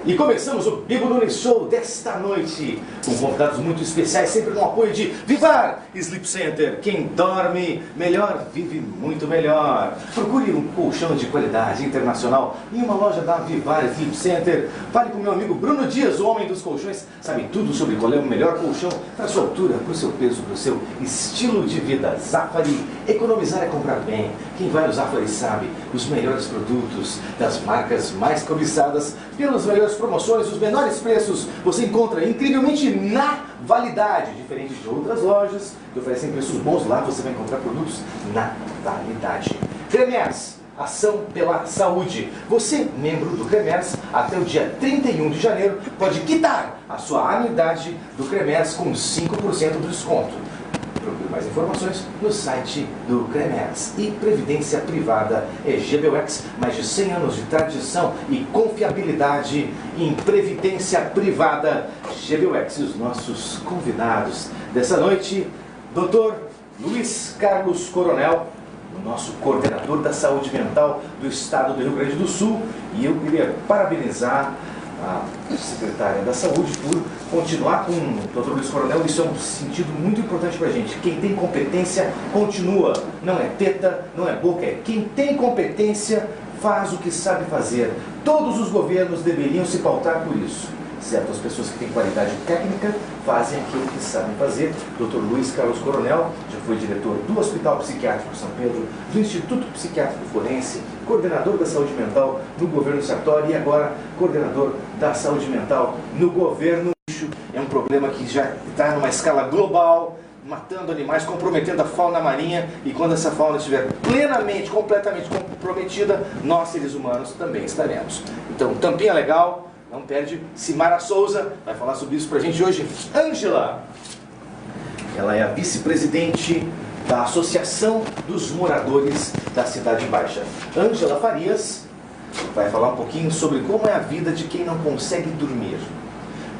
E começamos o Bibo Nunes Show desta noite, com convidados muito especiais, sempre no apoio de Vivar Sleep Center. Quem dorme melhor, vive muito melhor. Procure um colchão de qualidade internacional em uma loja da Vivar Sleep Center. Fale com meu amigo Bruno Dias, o homem dos colchões. Sabe tudo sobre qual é o melhor colchão para sua altura, para o seu peso, para o seu estilo de vida. Zafari, economizar é comprar bem. Quem vai no Zafari sabe os melhores produtos das marcas mais cobiçadas pelas melhores promoções, os menores preços, você encontra incrivelmente na Validade, diferente de outras lojas que oferecem preços bons. Lá você vai encontrar produtos na Validade. Cremers, ação pela saúde. Você, membro do Cremers, até o dia 31 de janeiro, pode quitar a sua anuidade do Cremers com 5% de desconto. Procure mais informações no site do Cremers. E Previdência Privada é GBUX, mais de 100 anos de tradição e confiabilidade em Previdência Privada. GBUX e os nossos convidados dessa noite, Dr. Luiz Carlos Coronel, o nosso coordenador da saúde mental do estado do Rio Grande do Sul. E eu queria parabenizar a secretária da Saúde por continuar com o Dr. Luiz Coronel. Isso é um sentido muito importante para a gente. Quem tem competência continua. Não é teta, não é boca, é quem tem competência faz o que sabe fazer. Todos os governos deveriam se pautar por isso. Certo? As pessoas que têm qualidade técnica fazem aquilo que sabem fazer. Dr. Luiz Carlos Coronel já foi diretor do Hospital Psiquiátrico São Pedro, do Instituto Psiquiátrico Forense, coordenador da saúde mental no governo Sartori e agora coordenador da saúde mental no governo. É um problema que já está numa escala global, matando animais, comprometendo a fauna marinha, e quando essa fauna estiver plenamente, completamente comprometida, nós, seres humanos, também estaremos. Então, tampinha legal. Não perde. Simara Souza vai falar sobre isso pra gente hoje. Ângela, ela é a vice-presidente da Associação dos Moradores da Cidade Baixa. Ângela Farias vai falar um pouquinho sobre como é a vida de quem não consegue dormir.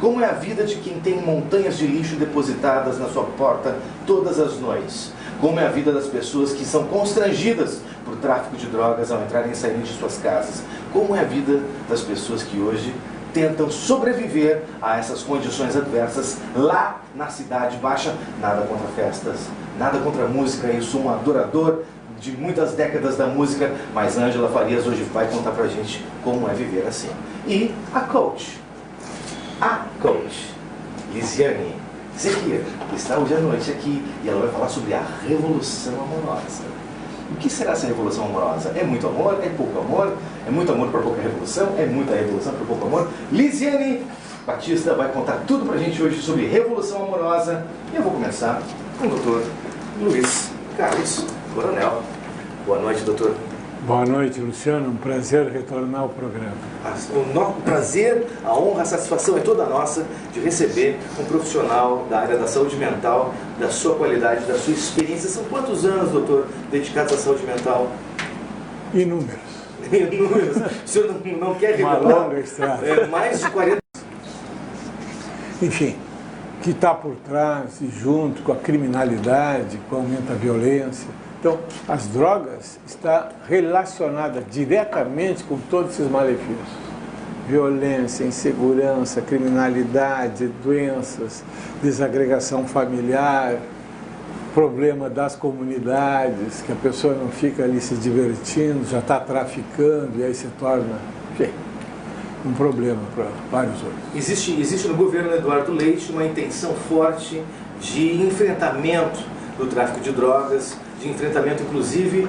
Como é a vida de quem tem montanhas de lixo depositadas na sua porta todas as noites. Como é a vida das pessoas que são constrangidas por tráfico de drogas ao entrarem e saírem de suas casas. Como é a vida das pessoas que hoje tentam sobreviver a essas condições adversas lá na Cidade Baixa. Nada contra festas, nada contra música. Eu sou um adorador de muitas décadas da música, mas Ângela Farias hoje vai contar pra gente como é viver assim. E a coach, Lisiane Zequier, está hoje à noite aqui e ela vai falar sobre a revolução amorosa. O que será essa revolução amorosa? É muito amor? É pouco amor? É muito amor para pouca revolução? É muita revolução para pouco amor? Lisiane Batista vai contar tudo pra gente hoje sobre revolução amorosa. E eu vou começar com o doutor Luiz Carlos Coronel. Boa noite, doutor. Boa noite, Luciano. Um prazer retornar ao programa. O prazer, a honra, a satisfação é toda nossa de receber um profissional da área da saúde mental, da sua qualidade, da sua experiência. São quantos anos, doutor, dedicados à saúde mental? Inúmeros. Inúmeros. O senhor não quer revelar? Uma longa estrada. É, mais de 40. Enfim, que está por trás e junto com a criminalidade, com o aumento da violência. Então, as drogas estão relacionadas diretamente com todos esses malefícios. Violência, insegurança, criminalidade, doenças, desagregação familiar, problema das comunidades, que a pessoa não fica ali se divertindo, já está traficando e aí se torna, enfim, um problema para vários outros. Existe no governo Eduardo Leite uma intenção forte de enfrentamento do tráfico de drogas, de enfrentamento, inclusive,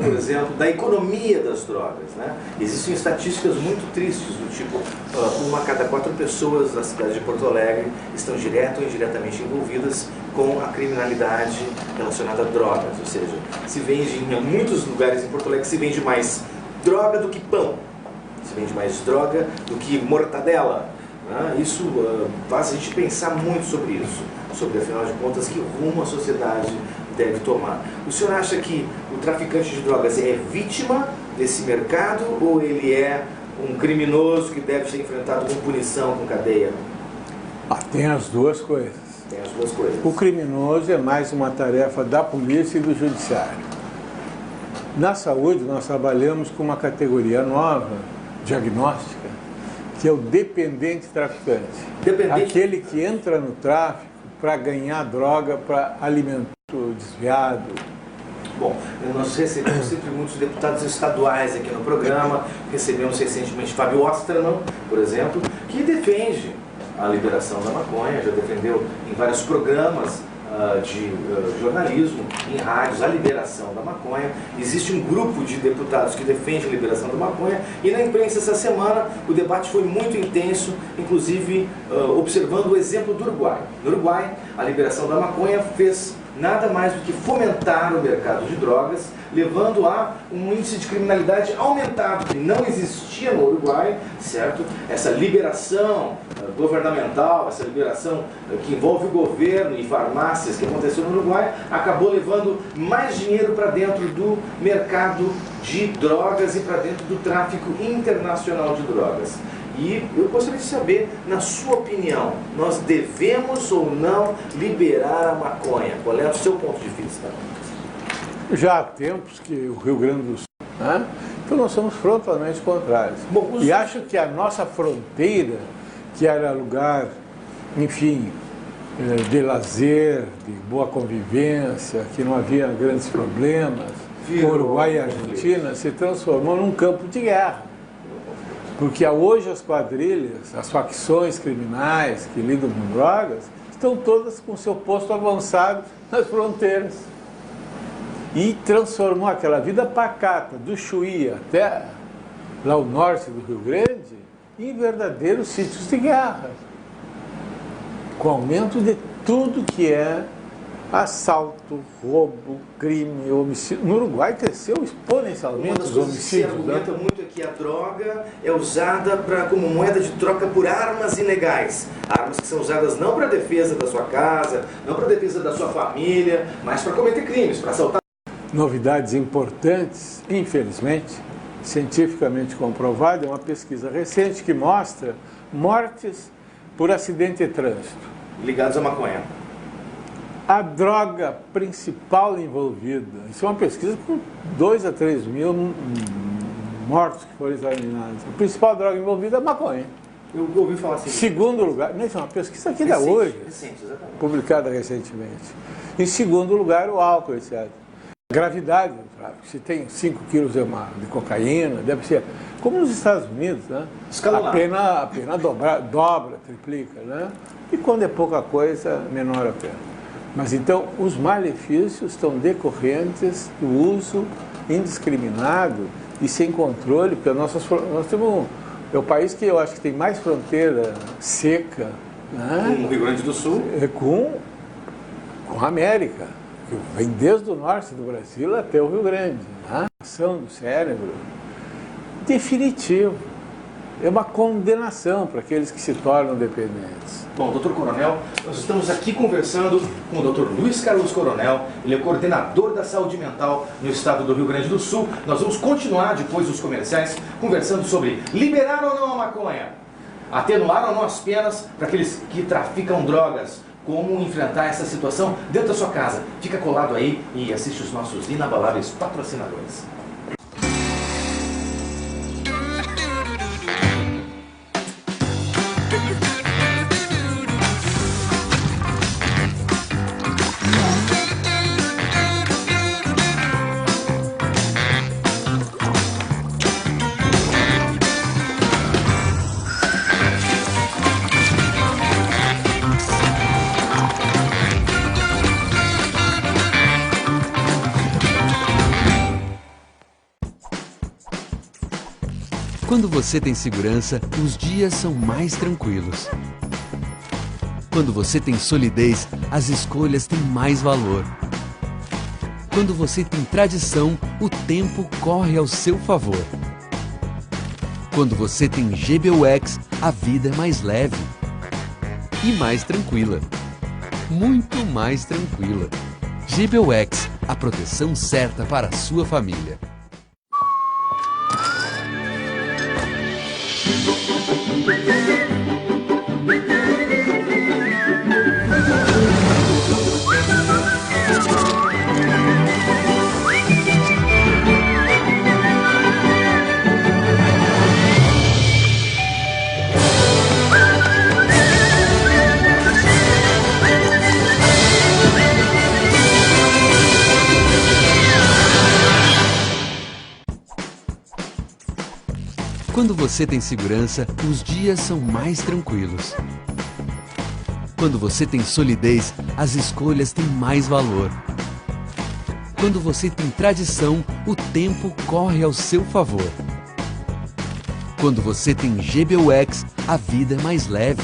por exemplo, da economia das drogas, né? Existem estatísticas muito tristes, do tipo, uma a cada 4 pessoas na cidade de Porto Alegre estão direta ou indiretamente envolvidas com a criminalidade relacionada a drogas, ou seja, se vende em muitos lugares em Porto Alegre, se vende mais droga do que pão, se vende mais droga do que mortadela, né? Isso faz a gente pensar muito sobre isso, sobre, afinal de contas, que rumo a sociedade deve tomar. O senhor acha que o traficante de drogas é vítima desse mercado ou ele é um criminoso que deve ser enfrentado com punição, com cadeia? Tem as duas coisas. Tem as duas coisas. O criminoso é mais uma tarefa da polícia e do judiciário. Na saúde, nós trabalhamos com uma categoria nova, diagnóstica, que que é o dependente traficante. Dependente. Aquele que entra no tráfico para ganhar droga, para alimento desviado. Bom, nós recebemos sempre muitos deputados estaduais aqui no programa, recebemos recentemente Fábio Osterman, por exemplo, que defende a liberação da maconha, já defendeu em vários programas de jornalismo, em rádios, a liberação da maconha. Existe um grupo de deputados que defende a liberação da maconha e na imprensa essa semana o debate foi muito intenso, inclusive observando o exemplo do Uruguai. No Uruguai, a liberação da maconha fez nada mais do que fomentar o mercado de drogas, levando a um índice de criminalidade aumentado, que não existia no Uruguai, certo? Essa liberação governamental, essa liberação que envolve o governo e farmácias que aconteceu no Uruguai, acabou levando mais dinheiro para dentro do mercado de drogas e para dentro do tráfico internacional de drogas. E eu gostaria de saber, na sua opinião, nós devemos ou não liberar a maconha? Qual é o seu ponto de vista? Já há tempos que o Rio Grande do Sul, né? Então nós somos frontalmente contrários. Bom, E acho que a nossa fronteira, que era lugar, enfim, de lazer, de boa convivência, que não havia grandes problemas, com Uruguai e Argentina, se transformou num campo de guerra. Porque hoje as quadrilhas, as facções criminais que lidam com drogas, estão todas com seu posto avançado nas fronteiras. E transformou aquela vida pacata do Chuí até lá ao norte do Rio Grande em verdadeiros sítios de guerra. Com aumento de tudo que é assalto, roubo, crime, homicídio. No Uruguai cresceu exponencialmente os homicídios. Uma das coisas que se argumenta muito é que a droga é usada como moeda de troca por armas ilegais. Armas que são usadas não para defesa da sua casa, não para defesa da sua família, mas para cometer crimes, para assaltar. Novidades importantes, infelizmente, cientificamente comprovada, é uma pesquisa recente que mostra mortes por acidente de trânsito. Ligados à maconha. A droga principal envolvida, isso é uma pesquisa com 2 a 3 mil mortos que foram examinados. A principal droga envolvida é a maconha. Eu ouvi falar assim. Segundo lugar, não, isso é uma pesquisa aqui da hoje, recente, exatamente. publicada recentemente. Em segundo lugar, o álcool, etc. A gravidade do tráfico. Se tem 5 quilos de cocaína, deve ser, como nos Estados Unidos, né? A pena dobra, triplica, né? E quando é pouca coisa, menor a pena. Mas então, os malefícios estão decorrentes do uso indiscriminado e sem controle, porque nós temos é o país que eu acho que tem mais fronteira seca, né? Com o Rio Grande do Sul. Com a América, que vem desde o norte do Brasil até o Rio Grande. Né? A ação do cérebro, definitivo. É uma condenação para aqueles que se tornam dependentes. Bom, doutor Coronel, nós estamos aqui conversando com o doutor Luiz Carlos Coronel, ele é coordenador da saúde mental no estado do Rio Grande do Sul. Nós vamos continuar, depois dos comerciais, conversando sobre liberar ou não a maconha, atenuar ou não as penas para aqueles que traficam drogas, como enfrentar essa situação dentro da sua casa. Fica colado aí e assiste os nossos inabaláveis patrocinadores. Quando você tem segurança, os dias são mais tranquilos. Quando você tem solidez, as escolhas têm mais valor. Quando você tem tradição, o tempo corre ao seu favor. Quando você tem GBUX, a vida é mais leve e mais tranquila. Muito mais tranquila. GBUX, a proteção certa para a sua família. Quando você tem segurança, os dias são mais tranquilos. Quando você tem solidez, as escolhas têm mais valor. Quando você tem tradição, o tempo corre ao seu favor. Quando você tem GBUX, a vida é mais leve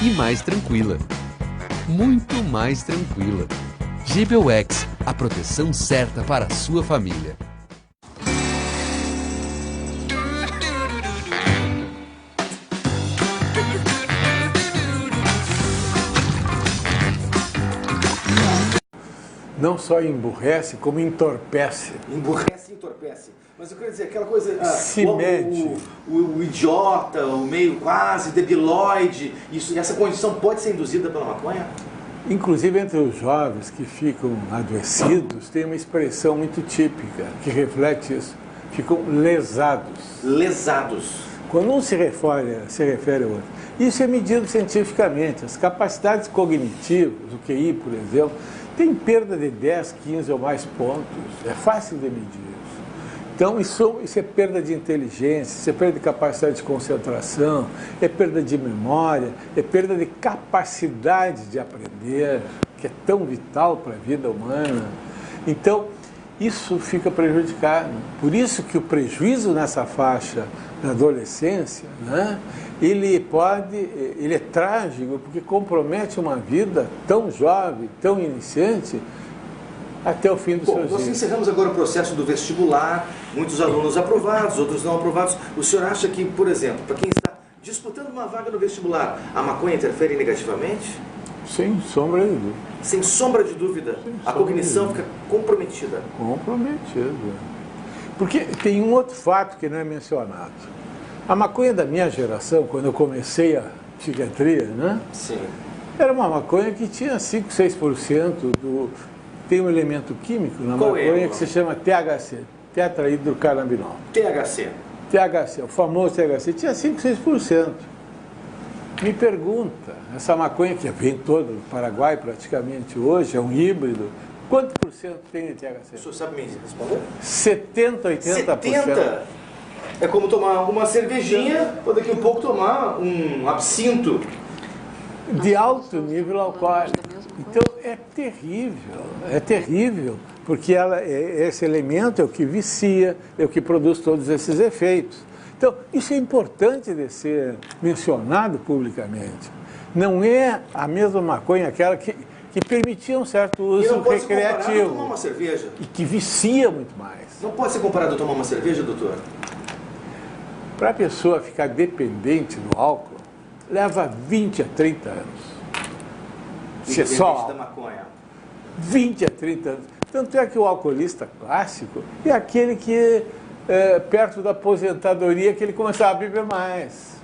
e mais tranquila. Muito mais tranquila. GBUX, a proteção certa para a sua família. Não só emburrece, como entorpece. Emburrece e entorpece. Mas eu queria dizer, aquela coisa... Se mede. O idiota, o meio quase debilóide, essa condição pode ser induzida pela maconha? Inclusive entre os jovens que ficam adoecidos, tem uma expressão muito típica que reflete isso. Ficam lesados. Lesados. Quando um se refere ao outro. Isso é medido cientificamente. As capacidades cognitivas, o QI, por exemplo, tem perda de 10, 15 ou mais pontos. É fácil de medir isso. Então, isso é perda de inteligência, isso é perda de capacidade de concentração, é perda de memória, é perda de capacidade de aprender, que é tão vital para a vida humana. Então, isso fica prejudicado. Por isso que o prejuízo nessa faixa da adolescência, né, ele é trágico, porque compromete uma vida tão jovem, tão iniciante, até o fim dos seus dias. Nós encerramos agora o processo do vestibular, muitos alunos aprovados, outros não aprovados. O senhor acha que, por exemplo, para quem está disputando uma vaga no vestibular, a maconha interfere negativamente? Sem sombra de dúvida. Sem sombra de dúvida, a cognição fica comprometida. Comprometida. Porque tem um outro fato que não é mencionado. A maconha da minha geração, quando eu comecei a psiquiatria, né? Sim. Era uma maconha que tinha 5, 6% do... Tem um elemento químico na maconha que se chama THC, tetrahidrocannabinol. THC. THC, o famoso THC, tinha 5, 6%. Me pergunta, essa maconha que vem toda do Paraguai praticamente hoje, é um híbrido, quanto por cento tem de THC? O senhor sabe me responder? 70, 80%. 70%? É como tomar uma cervejinha, ou daqui a um pouco tomar um absinto. De alto nível alcoólico. Então é terrível, porque esse elemento é o que vicia, é o que produz todos esses efeitos. Então, isso é importante de ser mencionado publicamente. Não é a mesma maconha aquela que permitia um certo uso recreativo. A tomar uma cerveja. E que vicia muito mais. Não pode ser comparado a tomar uma cerveja, doutor? Para a pessoa ficar dependente do álcool, leva 20 a 30 anos. Isso é só da maconha. 20 a 30 anos. Tanto é que o alcoolista clássico é aquele que, perto da aposentadoria, que ele começava a beber mais.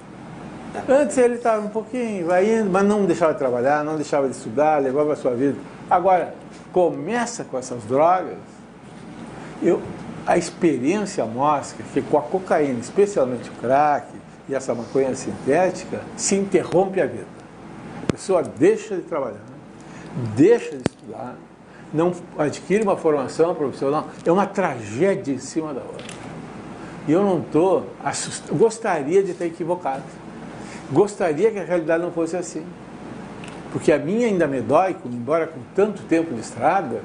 Antes ele estava um pouquinho, vai indo, mas não deixava de trabalhar, não deixava de estudar, levava a sua vida. Agora, começa com essas drogas, a experiência mostra que com a cocaína, especialmente o crack e essa maconha sintética, se interrompe a vida. A pessoa deixa de trabalhar, deixa de estudar, não adquire uma formação profissional, é uma tragédia em cima da outra. E eu não estou assustado, gostaria de estar equivocado, gostaria que a realidade não fosse assim. Porque a minha ainda me dói, embora com tanto tempo de estrada,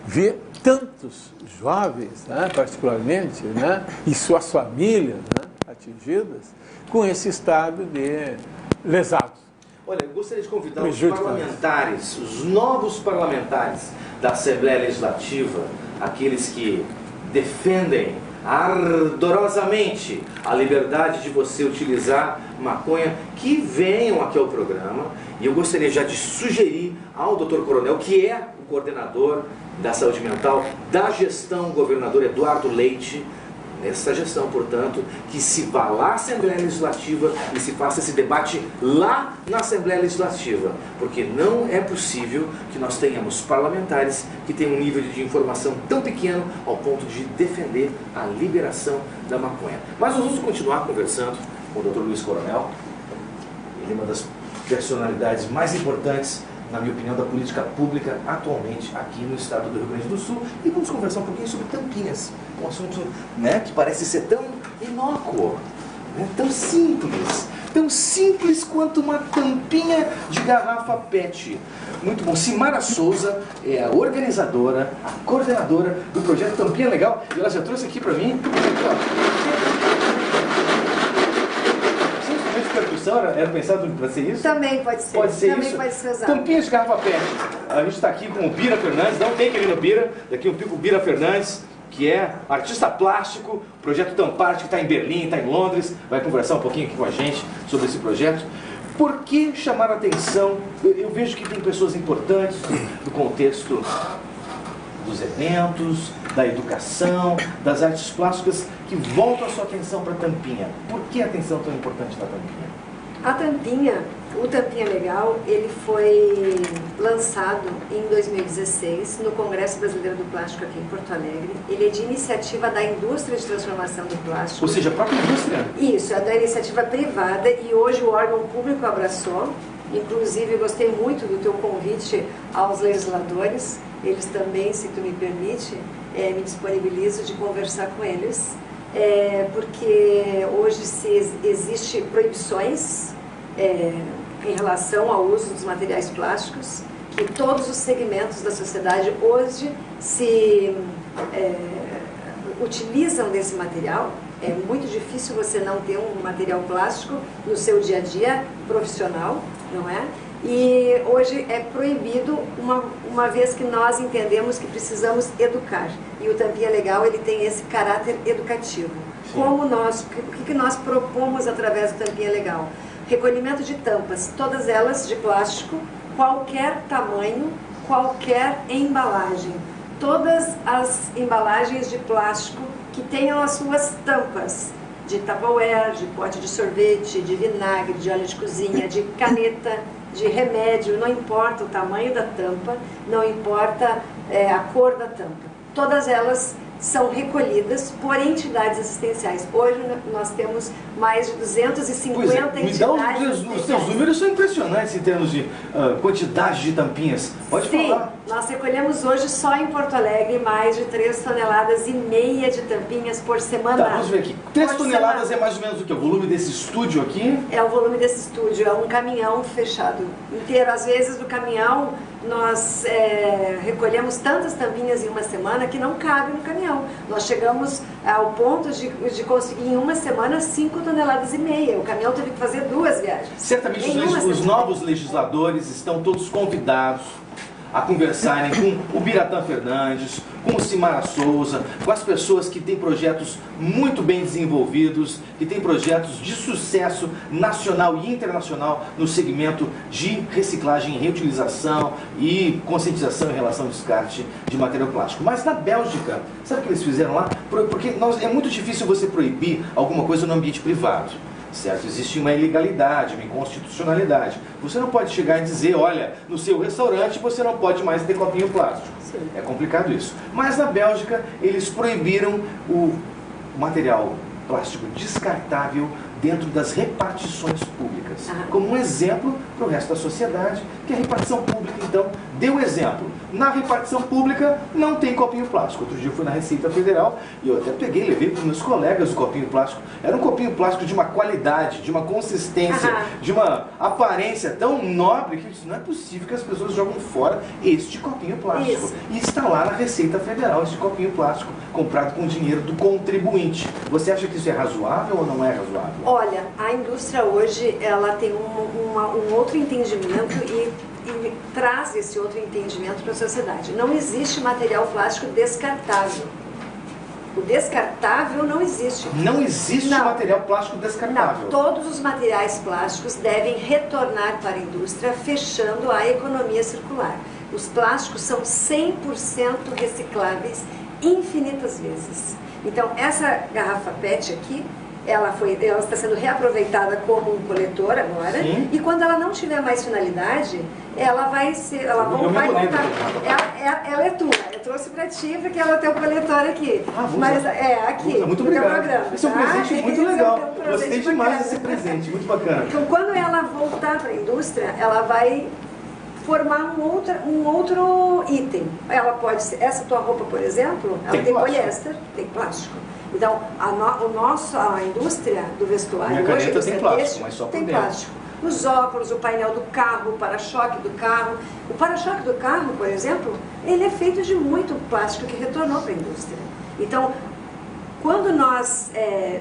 ver tantos jovens, né, particularmente, né, e suas famílias, né, atingidas com esse estado de lesados. Olha, eu gostaria de convidar os parlamentares, os novos parlamentares da Assembleia Legislativa, aqueles que defendem ardorosamente a liberdade de você utilizar maconha, que venham aqui ao programa. E eu gostaria já de sugerir ao Dr. Coronel, que é o coordenador da saúde mental da gestão governador Eduardo Leite, nessa gestão, portanto, que se vá lá à Assembleia Legislativa e se faça esse debate lá na Assembleia Legislativa, porque não é possível que nós tenhamos parlamentares que tenham um nível de informação tão pequeno ao ponto de defender a liberação da maconha. Mas nós vamos continuar conversando com o Dr. Luiz Coronel. Ele é uma das personalidades mais importantes, na minha opinião, da política pública atualmente aqui no estado do Rio Grande do Sul. E vamos conversar um pouquinho sobre tampinhas, um assunto, né, que parece ser tão inócuo, né? Tão simples quanto uma tampinha de garrafa PET. Muito bom. Simara Souza é a organizadora, a coordenadora do projeto Tampinha Legal, e ela já trouxe aqui para mim. Era pensado para ser isso? Também pode ser. Pode ser Também isso? pode ser usado. Tampinhas de garrafa PET. A gente está aqui com o Bira Fernandes, não tem que ir no Bira, daqui um pico o Bira Fernandes, que é artista plástico, projeto Tamparte, que está em Berlim, está em Londres, vai conversar um pouquinho aqui com a gente sobre esse projeto. Por que chamar a atenção? Eu vejo que tem pessoas importantes do contexto dos eventos, da educação, das artes plásticas, que voltam a sua atenção para a tampinha. Por que a atenção tão importante da tampinha? A tampinha, o Tampinha Legal, ele foi lançado em 2016 no Congresso Brasileiro do Plástico aqui em Porto Alegre. Ele é de iniciativa da indústria de transformação do plástico. Ou seja, a própria indústria. Isso, é da iniciativa privada e hoje o órgão público abraçou. Inclusive, eu gostei muito do teu convite aos legisladores. Eles também, se tu me permite, me disponibilizo de conversar com eles. Porque hoje existe proibições em relação ao uso dos materiais plásticos, que todos os segmentos da sociedade hoje se utilizam desse material. É muito difícil você não ter um material plástico no seu dia a dia profissional, não é? E hoje é proibido, uma vez que nós entendemos que precisamos educar. E o Tampinha Legal, ele tem esse caráter educativo. Sim. O que nós propomos através do Tampinha Legal? Recolhimento de tampas, todas elas de plástico, qualquer tamanho, qualquer embalagem. Todas as embalagens de plástico que tenham as suas tampas, de Tupperware, de pote de sorvete, de vinagre, de óleo de cozinha, de caneta, de remédio, não importa o tamanho da tampa, não importa a cor da tampa. Todas elas são recolhidas por entidades assistenciais. Hoje nós temos mais de 250 entidades. Os teus números são impressionantes em termos de quantidade de tampinhas. Pode falar. Nós recolhemos hoje só em Porto Alegre mais de 3,5 toneladas de tampinhas por semana. Tá, vamos ver aqui. 3 toneladas é mais ou menos o que? O volume desse estúdio aqui? É o volume desse estúdio, é um caminhão fechado inteiro. Às vezes do caminhão nós recolhemos tantas tampinhas em uma semana que não cabe no caminhão. Nós chegamos ao ponto de conseguir em uma semana 5,5 toneladas. O caminhão teve que fazer 2 viagens. Certamente os novos legisladores estão todos convidados a conversarem com o Biratã Fernandes, com o Simara Souza, com as pessoas que têm projetos muito bem desenvolvidos, que têm projetos de sucesso nacional e internacional no segmento de reciclagem, reutilização e conscientização em relação ao descarte de material plástico. Mas na Bélgica, sabe o que eles fizeram lá? Porque é muito difícil você proibir alguma coisa no ambiente privado. Certo? Existe uma ilegalidade, uma inconstitucionalidade. Você não pode chegar e dizer, olha, no seu restaurante você não pode mais ter copinho plástico. Sim. É complicado isso. Mas na Bélgica eles proibiram o material plástico descartável dentro das repartições públicas. Como um exemplo para o resto da sociedade, que a repartição pública, então, deu exemplo. Na repartição pública não tem copinho plástico. Outro dia eu fui na Receita Federal e eu até peguei e levei para os meus colegas o copinho plástico. Era um copinho plástico de uma qualidade, de uma consistência, de uma aparência tão nobre que não é possível que as pessoas jogam fora este copinho plástico. Isso. E está lá na Receita Federal este copinho plástico, comprado com dinheiro do contribuinte. Você acha que isso é razoável ou não é razoável? Olha, a indústria hoje ela tem um outro entendimento e traz esse outro entendimento para a sociedade. Não existe material plástico descartável. O descartável não existe. Não existe material plástico descartável? Não, todos os materiais plásticos devem retornar para a indústria, fechando a economia circular. Os plásticos são 100% recicláveis infinitas vezes. Então, essa garrafa PET aqui, ela está sendo reaproveitada como um coletor agora. Sim. E quando ela não tiver mais finalidade, ela vai voltar. Ela é tua. Eu trouxe para ti porque ela é o teu coletor aqui. Mas aqui. Muito obrigado. Programa, esse é um presente muito legal. Gostei demais desse presente, muito bacana. Então, quando ela voltar para a indústria, ela vai formar um outro item. Ela pode ser, essa tua roupa, por exemplo, ela tem poliéster, tem plástico. Então, a indústria do vestuário Minha hoje caneta tem plástico, mas só por tem dentro. plástico. Os óculos, o painel do carro, o para-choque do carro. O para-choque do carro, por exemplo, ele é feito de muito plástico que retornou para a indústria. Então, quando nós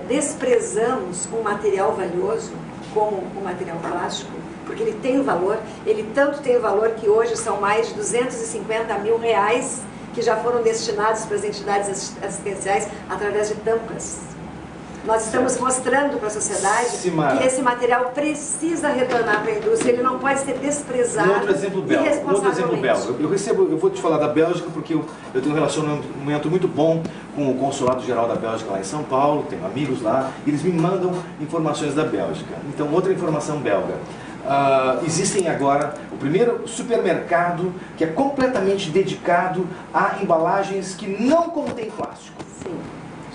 desprezamos um material valioso, como o material plástico, porque ele tem valor, ele tanto tem valor que hoje são mais de 250 mil reais que já foram destinados para as entidades assistenciais através de tampas. Nós estamos mostrando para a sociedade Simara, que esse material precisa retornar para a indústria, ele não pode ser desprezado. Um outro exemplo belga. Eu vou te falar da Bélgica porque eu tenho um relacionamento muito bom com o Consulado Geral da Bélgica lá em São Paulo, tenho amigos lá, e eles me mandam informações da Bélgica. Então, outra informação belga. Existem agora o primeiro supermercado que é completamente dedicado a embalagens que não contêm plástico. Sim.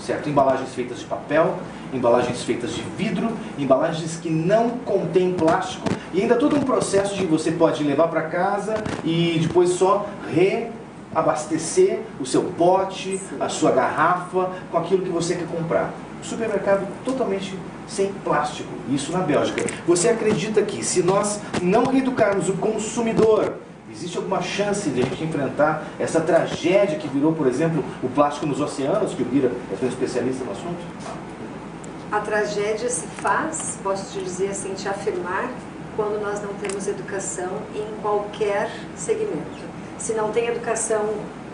Certo? Embalagens feitas de papel, embalagens feitas de vidro, embalagens que não contêm plástico e ainda todo um processo de você pode levar para casa e depois só reabastecer o seu pote, a sua garrafa com aquilo que você quer comprar. Supermercado totalmente sem plástico, isso na Bélgica. Você acredita que se nós não reeducarmos o consumidor, existe alguma chance de a gente enfrentar essa tragédia que virou, por exemplo, o plástico nos oceanos, que o Bira é um especialista no assunto? A tragédia se faz, posso te dizer assim, te afirmar, quando nós não temos educação em qualquer segmento. Se não tem educação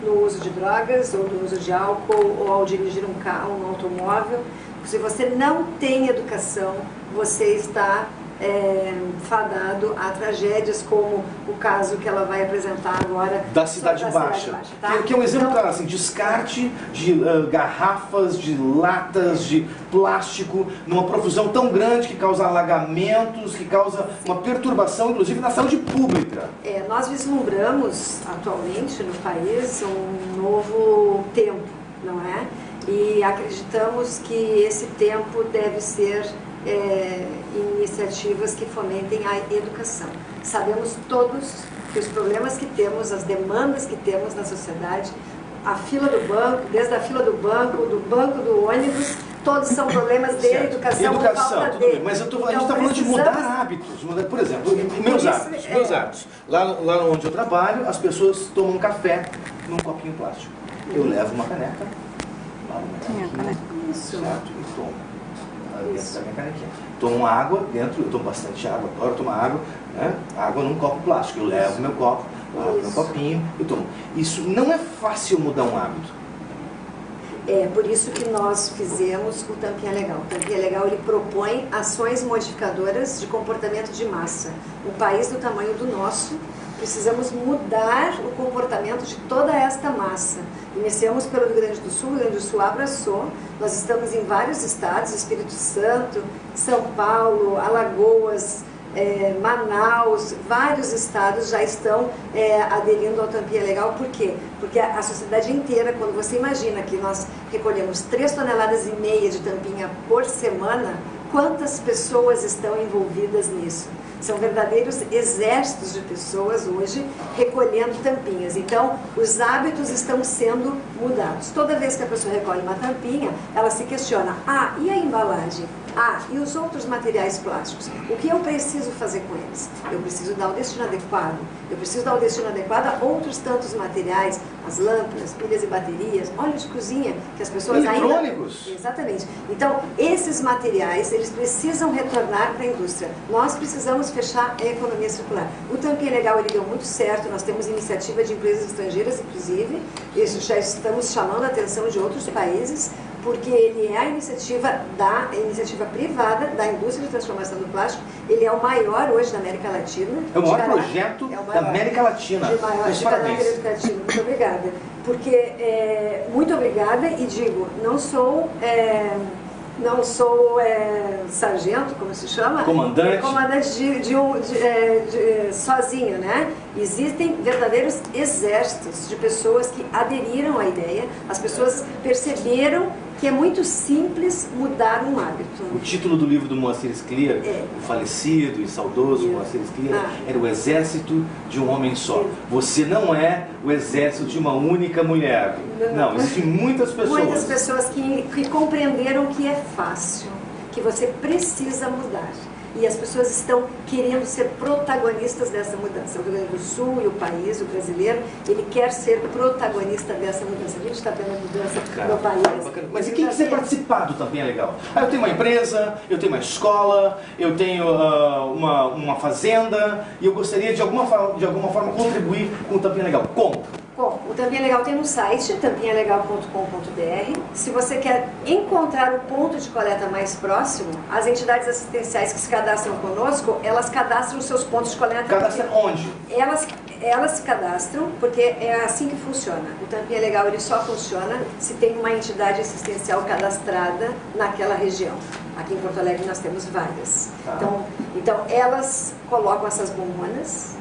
no uso de drogas, ou no uso de álcool, ou ao dirigir um carro, um automóvel, se você não tem educação, você está fadado a tragédias como o caso que ela vai apresentar agora da Cidade Baixa, tá? que é um exemplo claro, assim, descarte de garrafas, de latas, de plástico, numa profusão tão grande que causa alagamentos, que causa uma perturbação, inclusive, na saúde pública. Nós vislumbramos atualmente no país um novo tempo, não é? E acreditamos que esse tempo deve ser iniciativas que fomentem a educação. Sabemos todos que os problemas que temos, as demandas que temos na sociedade, a fila do banco, desde a fila do banco do ônibus, todos são problemas de educação. Educação, tudo bem, mas a gente está falando de mudar hábitos. Por exemplo, meus hábitos. Lá onde eu trabalho, as pessoas tomam café num copinho plástico. Eu levo uma caneca, certo, e tomo. Dentro da minha canequinha. Tomo água dentro, eu tomo bastante água, adoro tomar água, né? Água num copo plástico. Eu levo meu copo, meu copinho e tomo. Isso não é fácil mudar um hábito. É por isso que nós fizemos o Tampinha Legal. O Tampinha Legal ele propõe ações modificadoras de comportamento de massa. Um país do tamanho do nosso, precisamos mudar o comportamento de toda esta massa. Iniciamos pelo Rio Grande do Sul, o Rio Grande do Sul abraçou, nós estamos em vários estados, Espírito Santo, São Paulo, Alagoas, Manaus, vários estados já estão aderindo ao Tampinha Legal. Por quê? Porque a sociedade inteira, quando você imagina que nós recolhemos 3,5 toneladas de tampinha por semana, quantas pessoas estão envolvidas nisso? São verdadeiros exércitos de pessoas hoje recolhendo tampinhas. Então, os hábitos estão sendo mudados. Toda vez que a pessoa recolhe uma tampinha, ela se questiona: e a embalagem? E os outros materiais plásticos? O que eu preciso fazer com eles? Eu preciso dar o destino adequado. Eu preciso dar o destino adequado a outros tantos materiais, as lâmpadas, pilhas e baterias, óleo de cozinha, que as pessoas eletrônicos. ainda... Exatamente. Então, esses materiais, eles precisam retornar para a indústria. Nós precisamos fechar a economia circular. O Tampinha Legal, ele deu muito certo, nós temos iniciativa de empresas estrangeiras, inclusive, e já estamos chamando a atenção de outros países, porque ele é a iniciativa privada da indústria de transformação do plástico. Ele é o maior hoje da América Latina. É o maior projeto da América Latina. América Latina. Muito obrigada. Porque, muito obrigada, e digo, não sou sargento, como se chama? Comandante. Comandante sozinho, né? Existem verdadeiros exércitos de pessoas que aderiram à ideia, as pessoas perceberam que é muito simples mudar um hábito. O título do livro do Moacir Scliar, o falecido e saudoso Moacir Scliar, era O Exército de um Homem Só. Você não é o exército de uma única mulher. Não, existem muitas pessoas. Muitas pessoas que compreenderam que é fácil, que você precisa mudar. E as pessoas estão querendo ser protagonistas dessa mudança. O Rio Grande do Sul e o país, o brasileiro, ele quer ser protagonista dessa mudança. A gente está vendo a mudança no país. Bacana. Mas e quem quiser participar do Tampinha Legal? Eu tenho uma empresa, eu tenho uma escola, eu tenho uma fazenda e eu gostaria de alguma forma contribuir com o Tampinha Legal. Como? Bom, o Tampinha Legal tem um site, tampinhalegal.com.br. Se você quer encontrar o ponto de coleta mais próximo, as entidades assistenciais que se cadastram conosco, elas cadastram os seus pontos de coleta. Cadastram onde? Elas se cadastram, porque é assim que funciona. O Tampinha Legal ele só funciona se tem uma entidade assistencial cadastrada naquela região. Aqui em Porto Alegre nós temos várias. Então elas colocam essas bombonas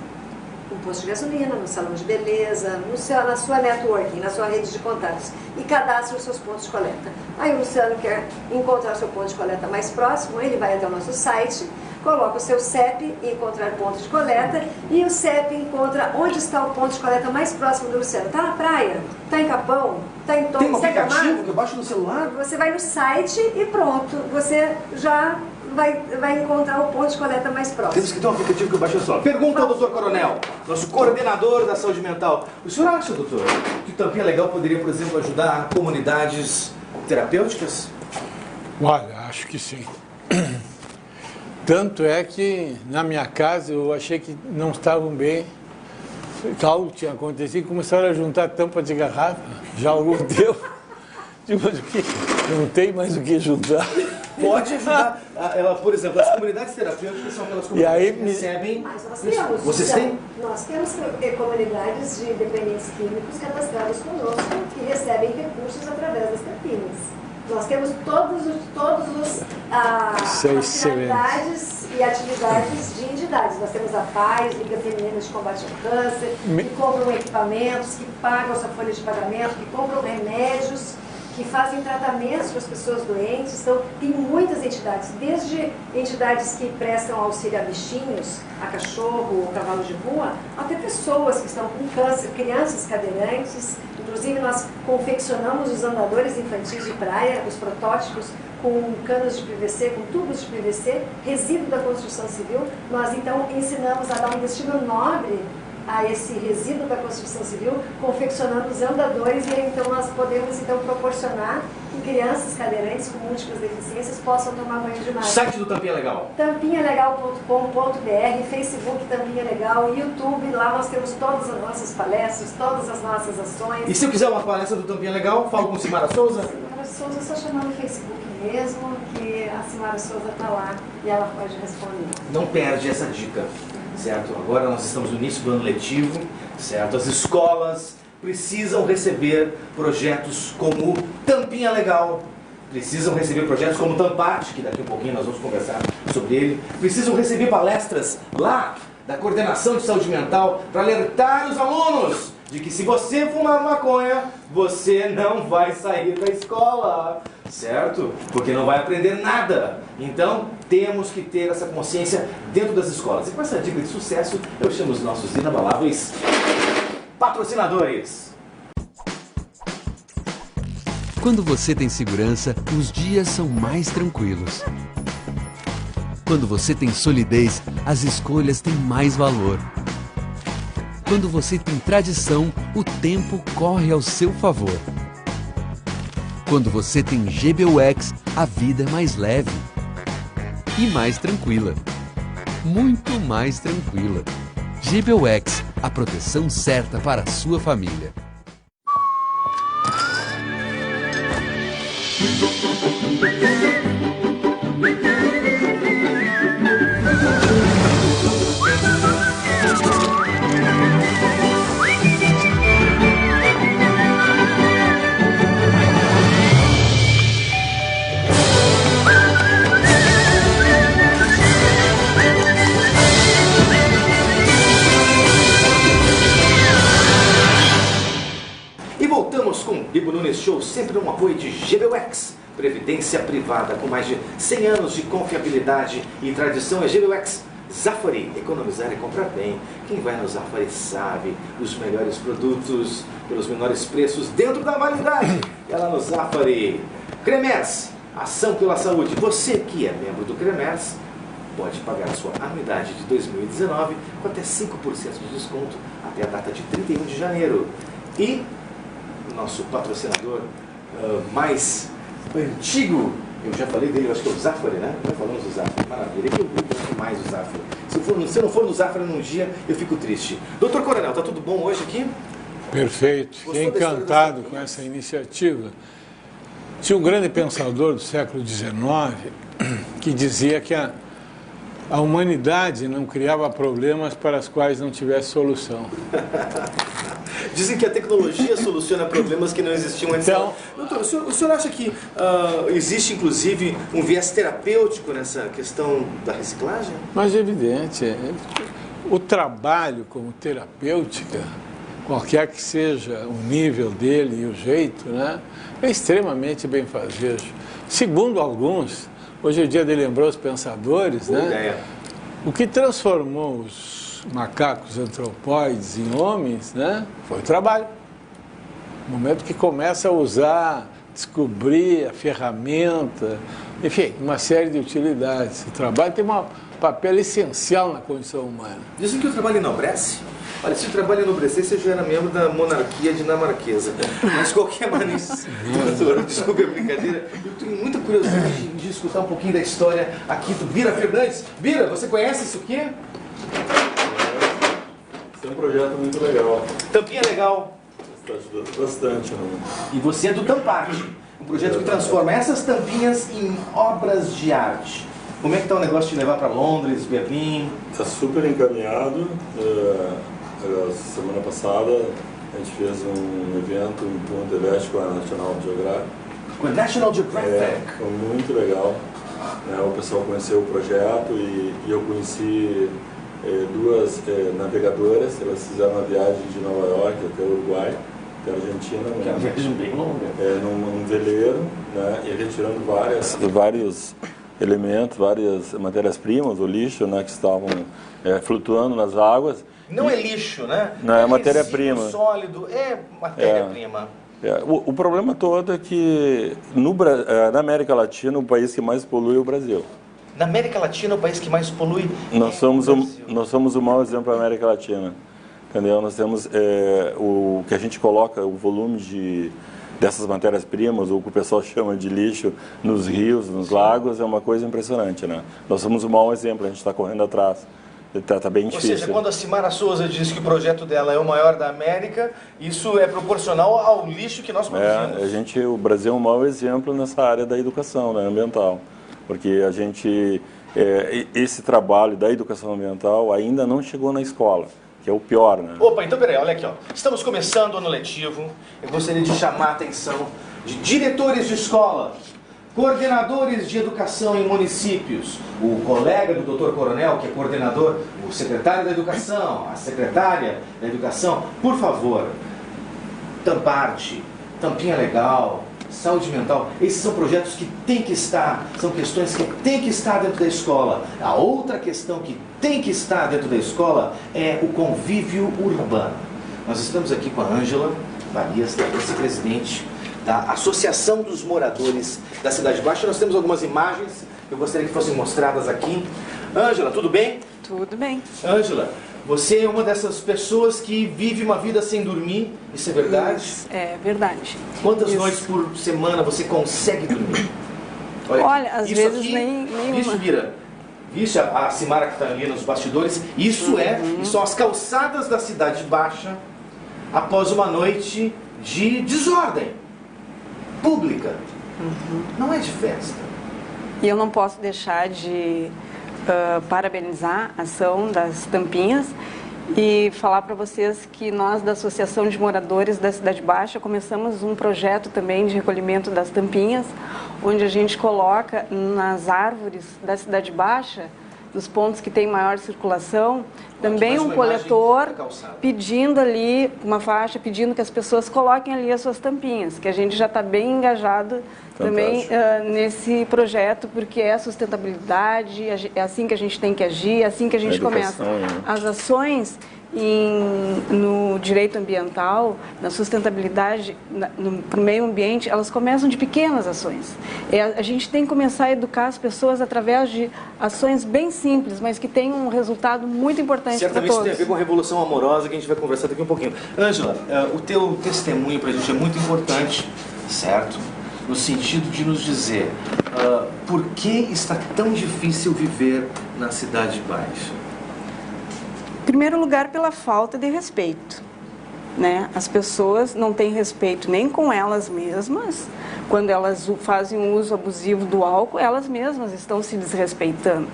no posto de gasolina, no salão de beleza, na sua networking, na sua rede de contatos e cadastra os seus pontos de coleta. Aí o Luciano quer encontrar o seu ponto de coleta mais próximo, ele vai até o nosso site, coloca o seu CEP e encontrar ponto de coleta e o CEP encontra onde está o ponto de coleta mais próximo do Luciano. Está na praia? Está em Capão? Está em Torres? Tem um aplicativo que eu baixo no celular? Você vai no site e pronto, você já vai encontrar o ponto de coleta mais próximo. Temos que ter um aplicativo que eu baixo no celular. Pergunta ao doutor Coronel, nosso coordenador da saúde mental. O senhor acha, doutor, que o Tampinha Legal poderia, por exemplo, ajudar comunidades terapêuticas? Olha, acho que sim. Tanto é que na minha casa eu achei que não estavam bem, algo tinha acontecido, começaram a juntar tampa de garrafa, já algum deu. Tipo, não tem mais o que juntar. Pode ajudar, por exemplo, as comunidades terapêuticas são aquelas comunidades que recebem... Mas nós temos. Vocês têm? Nós temos comunidades de dependentes químicos cadastradas conosco que recebem recursos através das campinas. Nós temos as finalidades e atividades de entidades. Nós temos a PAIS, Liga Feminina de Combate ao Câncer, que compram equipamentos, que pagam a sua folha de pagamento, que compram remédios, que fazem tratamentos para as pessoas doentes. Então, tem muitas entidades, desde entidades que prestam auxílio a bichinhos, a cachorro ou cavalo de rua, até pessoas que estão com câncer, crianças cadeirantes. Inclusive, nós confeccionamos os andadores infantis de praia, os protótipos, com canos de PVC, com tubos de PVC, resíduo da construção civil. Nós, então, ensinamos a dar um destino nobre a esse resíduo da construção civil, confeccionando os andadores, e então nós podemos então proporcionar que crianças cadeirantes com múltiplas deficiências possam tomar banho de mar. Site do Tampinha Legal. tampinhalegal.com.br, Facebook Tampinha Legal, YouTube, lá nós temos todas as nossas palestras, todas as nossas ações. E se eu quiser uma palestra do Tampinha Legal, falo com Simara Souza? Simara Souza, é só chamar no Facebook mesmo, que a Simara Souza está lá e ela pode responder. Não perde essa dica. Certo? Agora nós estamos no início do ano letivo, certo? As escolas precisam receber projetos como Tampinha Legal, precisam receber projetos como Tampate, que daqui a pouquinho nós vamos conversar sobre ele, precisam receber palestras lá da Coordenação de Saúde Mental para alertar os alunos de que se você fumar maconha, você não vai sair da escola, certo? Porque não vai aprender nada. Então, temos que ter essa consciência dentro das escolas. E com essa dica de sucesso, eu chamo os nossos inabaláveis patrocinadores. Quando você tem segurança, os dias são mais tranquilos. Quando você tem solidez, as escolhas têm mais valor. Quando você tem tradição, o tempo corre ao seu favor. Quando você tem GBUX, a vida é mais leve e mais tranquila. Muito mais tranquila. GBUX, a proteção certa para a sua família. voltamos com Bibo Nunes Show, sempre um apoio de GBUX, Previdência Privada, com mais de 100 anos de confiabilidade e tradição. É GBUX Zafari, economizar e comprar bem. Quem vai no Zafari sabe, os melhores produtos pelos menores preços dentro da validade. É lá no Zafari. Cremers, ação pela saúde. Você que é membro do Cremers pode pagar a sua anuidade de 2019 com até 5% de desconto até a data de 31 de janeiro. E o nosso patrocinador mais antigo, eu já falei dele, eu acho que é o Zafari, né? Já falamos do Zafari, maravilha. Ele que eu gosto mais do Zafari. Se eu não for no Zafari num dia, eu fico triste. Doutor Coronel, tá tudo bom hoje aqui? Perfeito. Fiquei encantado com essa iniciativa. Tinha um grande pensador do século XIX que dizia que a humanidade não criava problemas para os quais não tivesse solução. Dizem que a tecnologia soluciona problemas que não existiam antes. Então, doutor, o senhor acha que existe, inclusive, um viés terapêutico nessa questão da reciclagem? Mas é evidente, o trabalho como terapêutica, qualquer que seja o nível dele e o jeito, né, é extremamente benfazejo. Segundo alguns, hoje é dia de lembrar os pensadores, né? O que transformou os macacos antropóides em homens, né, foi o trabalho. No momento que começa a usar, descobrir a ferramenta, enfim, uma série de utilidades. O trabalho tem um papel essencial na condição humana. Dizem que o trabalho enobrece. Olha, se o trabalho enobrecer, você já era membro da monarquia dinamarquesa. Mas de qualquer maneira, doutor, desculpe a brincadeira, eu tenho muita curiosidade de escutar um pouquinho da história aqui do Bira Fernandes. Bira, você conhece isso aqui? Esse é um projeto muito legal. Tampinha legal. Está ajudando bastante. Né? E você é do Tamparte, um projeto que transforma essas tampinhas em obras de arte. Como é que está o negócio de levar para Londres, Berlim? Está super encaminhado. Semana passada a gente fez um evento em Punta del Este com a National Geographic. Com a National Geographic? Foi muito legal. O pessoal conheceu o projeto e eu conheci duas navegadoras. Elas fizeram uma viagem de Nova York até o Uruguai, até a Argentina. Que é uma viagem bem longa. Num veleiro, né, e retirando vários elementos, várias matérias-primas, o lixo, né, que estavam flutuando nas águas. Não é lixo, né? Não, é matéria-prima. Sólido, é matéria-prima. O problema todo é que na América Latina o país que mais polui é o Brasil. Na América Latina o país que mais polui nós somos o mau exemplo da América Latina. Entendeu? Nós temos o que a gente coloca, o volume dessas matérias-primas, ou o que o pessoal chama de lixo, nos rios, nos lagos, é uma coisa impressionante, né? Nós somos o mau exemplo, a gente está correndo atrás. Tá bem difícil. Ou seja, quando a Simara Souza diz que o projeto dela é o maior da América, isso é proporcional ao lixo que nós produzimos. O Brasil é um mau exemplo nessa área da educação, né, ambiental. Porque a gente, esse trabalho da educação ambiental ainda não chegou na escola, que é o pior, né? Opa, então peraí, olha aqui, ó. Estamos começando o ano letivo. Eu gostaria de chamar a atenção de diretores de escola, coordenadores de educação em municípios, o colega do Dr. Coronel, que é coordenador, o secretário da educação, a secretária da educação, por favor, Tamparte, Tampinha Legal, saúde mental, esses são projetos que têm que estar, são questões que têm que estar dentro da escola. A outra questão que tem que estar dentro da escola é o convívio urbano. Nós estamos aqui com a Ângela Varias, vice-presidente da Associação dos Moradores da Cidade Baixa. Nós temos algumas imagens que eu gostaria que fossem mostradas aqui. Ângela, tudo bem? Tudo bem. Ângela, você é uma dessas pessoas que vive uma vida sem dormir, isso é verdade? Isso, é verdade. Quantas noites por semana você consegue dormir? Olha às vezes aqui, nenhuma. Isso vira. Vixe, a Simara que está ali nos bastidores, isso são as calçadas da Cidade Baixa após uma noite de desordem pública. Não é de festa. E eu não posso deixar de parabenizar a ação das tampinhas e falar para vocês que nós da Associação de Moradores da Cidade Baixa começamos um projeto também de recolhimento das tampinhas, onde a gente coloca nas árvores da Cidade Baixa dos pontos que tem maior circulação, também mais um uma coletor imagem da calçada. pedindo ali, uma faixa, pedindo que as pessoas coloquem ali as suas tampinhas, que a gente já está bem engajado também nesse projeto, porque é sustentabilidade, é assim que a gente tem que agir, é assim que a gente começa. As ações no direito ambiental, na sustentabilidade, para o meio ambiente, elas começam de pequenas ações. A gente tem que começar a educar as pessoas através de ações bem simples, mas que têm um resultado muito importante para todos. Certamente tem a ver com a revolução amorosa que a gente vai conversar daqui um pouquinho. Ângela, o teu testemunho para a gente é muito importante, certo? No sentido de nos dizer por que está tão difícil viver na Cidade Baixa. Em primeiro lugar, pela falta de respeito, né? As pessoas não têm respeito nem com elas mesmas. Quando elas fazem um uso abusivo do álcool, elas mesmas estão se desrespeitando.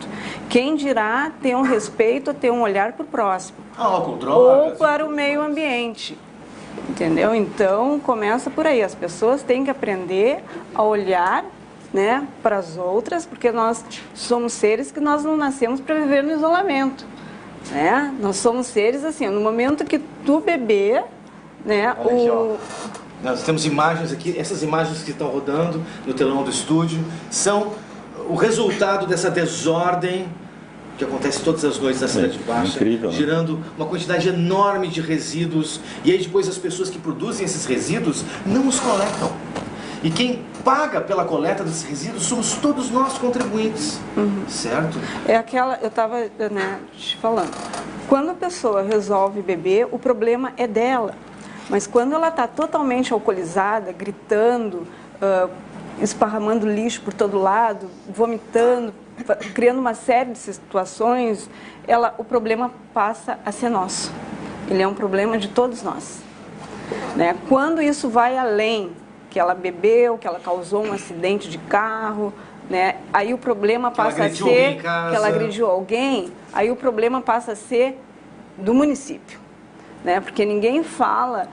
Quem dirá ter um respeito, ter um olhar para o próximo, Álcool, drogas, ou para o meio ambiente, entendeu? Então, começa por aí. As pessoas têm que aprender a olhar, né, para as outras, porque nós somos seres que nós não nascemos para viver no isolamento. Nós somos seres assim, no momento que tu beber, né, aqui, ó. Nós temos imagens aqui, essas imagens que estão rodando no telão do estúdio são o resultado dessa desordem que acontece todas as noites na Cidade Baixa, incrível, né? Gerando uma quantidade enorme de resíduos, e aí depois as pessoas que produzem esses resíduos não os coletam. E quem paga pela coleta desses resíduos somos todos nós contribuintes, certo? É aquela, eu estava, né, te falando, quando a pessoa resolve beber, o problema é dela. Mas quando ela está totalmente alcoolizada, gritando, esparramando lixo por todo lado, vomitando, criando uma série de situações, o problema passa a ser nosso. Ele é um problema de todos nós, né? Quando isso vai além, que ela bebeu, que ela causou um acidente de carro, né? Aí o problema passa a ser que ela agrediu alguém, aí o problema passa a ser do município, né? Porque ninguém fala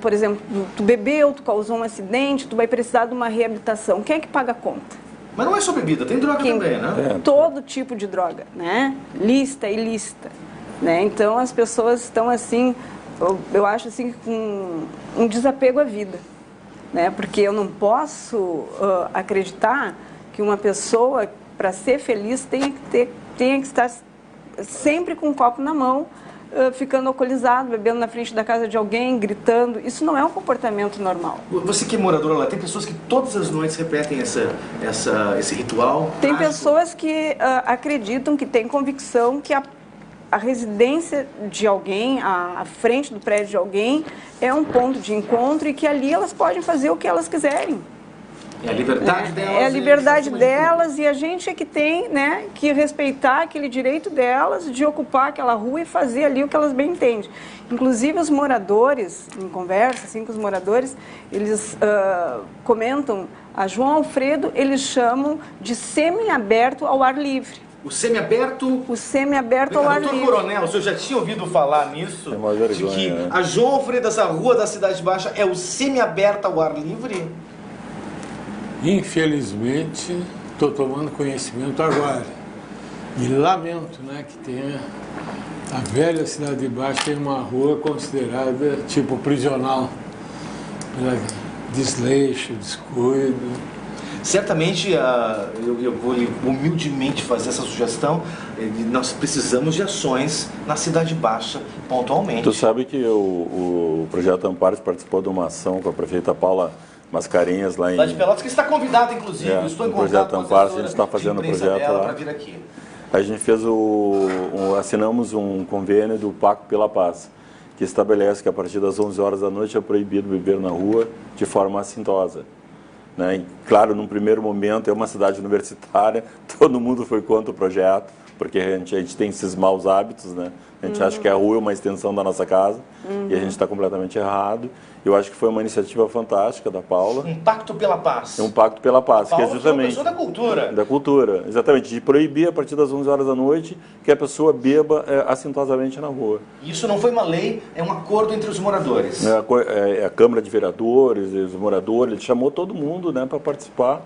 por exemplo, tu bebeu, tu causou um acidente, tu vai precisar de uma reabilitação. Quem é que paga a conta? Mas não é só bebida, tem droga também, né? Todo tipo de droga, né? Lícita e ilícita, né? Então as pessoas estão assim, eu acho assim, com um desapego à vida, né? Porque eu não posso acreditar que uma pessoa, para ser feliz, tenha que estar sempre com um copo na mão, ficando alcoolizado, bebendo na frente da casa de alguém, gritando. Isso não é um comportamento normal. Você que é moradora lá, tem pessoas que todas as noites repetem esse ritual? Tem pessoas que acreditam, que têm convicção que a residência de alguém, a frente do prédio de alguém, é um ponto de encontro e que ali elas podem fazer o que elas quiserem. É a liberdade delas. É a liberdade delas e a gente é que tem, né, que respeitar aquele direito delas de ocupar aquela rua e fazer ali o que elas bem entendem. Inclusive os moradores, em conversa assim, com os moradores, eles comentam, a João Alfredo eles chamam de semi-aberto ao ar livre. O semi-aberto? O semi-aberto ao ar livre. Doutor Coronel, o senhor já tinha ouvido falar nisso? É uma vergonha, de que né? a João Alfredo, essa rua da Cidade Baixa, é o semi-aberto ao ar livre? Infelizmente, estou tomando conhecimento agora. E lamento, né, que tenha a velha Cidade Baixa tem uma rua considerada tipo prisional, pela desleixo, descuido. Certamente, eu vou humildemente fazer essa sugestão. Nós precisamos de ações na Cidade Baixa, pontualmente. Tu sabe que o Projeto Ampares participou de uma ação com a prefeita Paula Mascarenhas lá de Pelotas, que está convidado, inclusive. Estou em contato com a gente está fazendo o projeto lá. Para vir aqui. A gente fez assinamos um convênio do Pacto pela Paz, que estabelece que a partir das 11 horas da noite é proibido beber na rua de forma assintosa. Né? E, claro, num primeiro momento é uma cidade universitária, todo mundo foi contra o projeto, porque a gente tem esses maus hábitos, né? A gente acha que a rua é uma extensão da nossa casa e a gente está completamente errado. Eu acho que foi uma iniciativa fantástica da Paula. Um pacto pela paz. É um pacto pela paz, que é justamente... É uma pessoa da cultura. Da cultura, exatamente. De proibir a partir das 11 horas da noite que a pessoa beba assintosamente na rua. Isso não foi uma lei, é um acordo entre os moradores. A Câmara de Vereadores, os moradores, ele chamou todo mundo, né, para participar.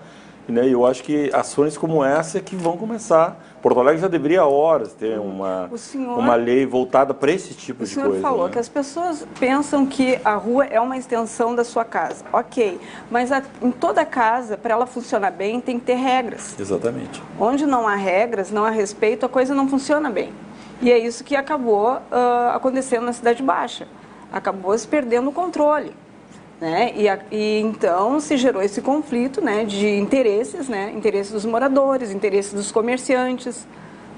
Né? Eu acho que ações como essa é que vão começar. Porto Alegre já deveria há horas ter uma lei voltada para esse tipo de coisa. O senhor falou, né, que as pessoas pensam que a rua é uma extensão da sua casa. Ok, mas em toda casa, para ela funcionar bem, tem que ter regras. Exatamente. Onde não há regras, não há respeito, a coisa não funciona bem. E é isso que acabou acontecendo na Cidade Baixa. Acabou se perdendo o controle. Né? E então se gerou esse conflito, né, de interesses, né, interesses dos moradores, interesses dos comerciantes,